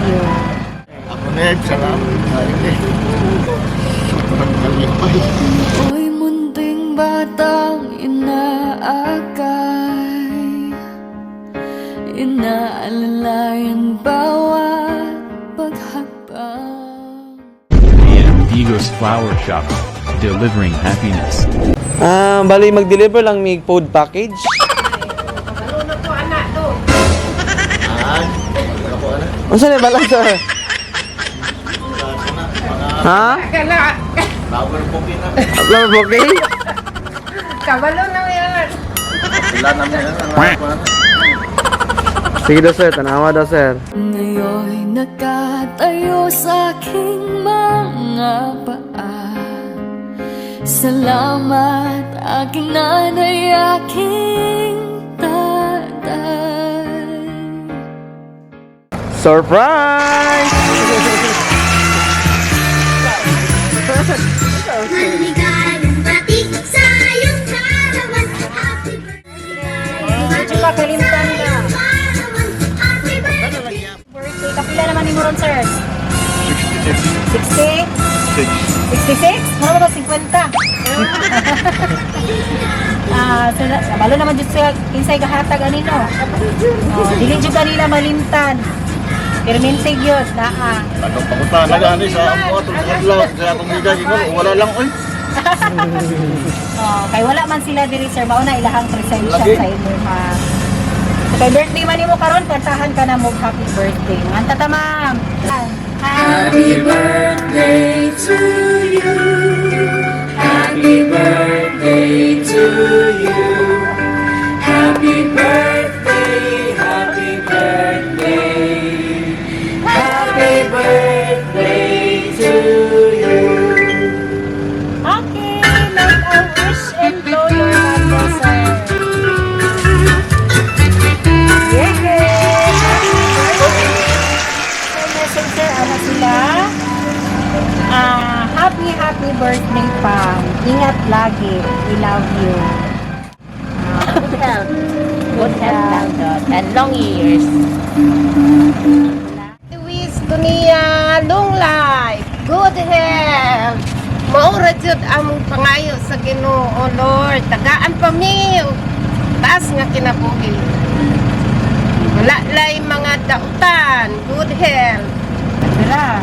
you. Ako na salamat tayo sobrang kalipay. Oy munting batang inaakay, inaalalayan bawat paghapang. Digos Flower Shop, delivering happiness. Bali mag-deliver lang mig food package. Unsa na bala sir? Ha? Flower bouquet na. Flower bouquet? Kabalo na yan. Sila namin ang Sige daw sir, tanawa daw sir. Ngayon'y nakatayo sa aking mga paa. Salamat aking nanay, aking tatay. Surprise! Maligayang bati sa iyong karawan. Happy birthday. Medyo kakalimtan na. Happy birthday. Birthday. Kapila naman ni Moron, sir? 66. 60? 66? Mura ba 50? Kabalo naman dito sa kinsay kahatag anino. Dili dyan kanila malimtan. Permente yun, naa. Ano pakunta na gani sa amo atong adlaw sa akong giga gingon wala lang oy. Kay wala man sila diri sir, mauna ilahang presensya Lagi. sa imo ha. So, kay birthday man nimo karon, kantahan ka na mo happy birthday. Nganta ta ma'am. Happy birthday to you. Happy birthday to you. Happy birthday, happy birthday. Happy birthday to you. Okay, make a wish and blow your candle, sir. Yay! Happy birthday! So, message sir, ano sila? Happy birthday pa. Ingat lagi. We love you. Good health. Good health lang doon. And long years. Wish ko niya long life, good health. Maura jud among pangayo sa Ginoo, Lord. Tagaan pa mi. Taas nga kinabuhi. Wala lay mga dautan, good health. Tara.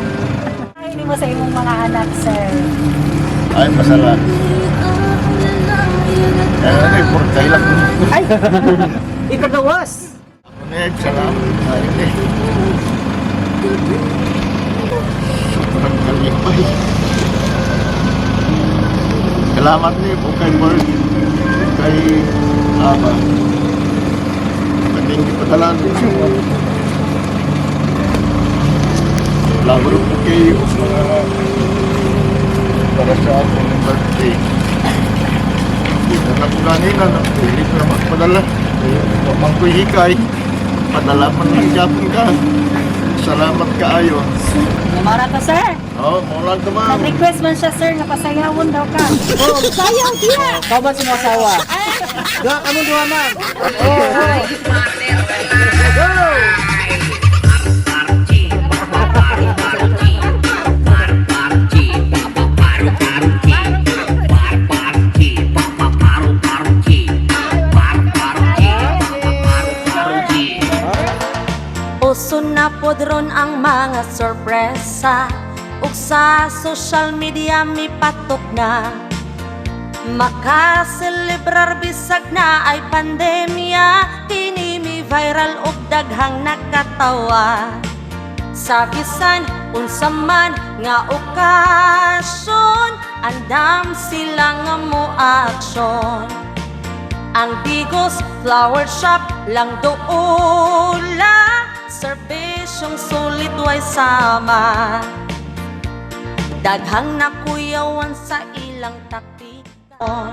Ay, hindi mo sa imong mga anak, sir. Ay masalamat. Ay portay lang. Ay! Ikagawas! Ako na salamat tayo sobrang kalipay. Salamat niyo po kay Mark, kay Aba. Hindi padalaan din siya. Flower bouquet mga para sa aking birthday. Dito na po kanina, hindi ko na magpadala. Mamang ko'y hikay, padala man ng Japon ka. Salamat kaayo. Namara ka, sir. Oo, maulan ka ma'am. Nag-request man siya, sir, na pasayawon daw ka. Oh, sayaw siya! Ikaw ba sinasawa? Ga, ano duha ma'am? Uso na podron ang mga sorpresa, ug sa social media mi patok na. Makaselebrar bisag na ay pandemya, kini mi viral ug daghang nakatawa. Sa bisan unsa man nga okasyon, andam sila nga moaksyon. Ang Digos Flower Shop lang doola, serbisyong sulit way sama. Daghang nakuyawan sa ilang taktikon.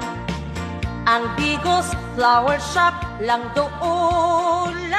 Ang Digos Flower Shop lang doola.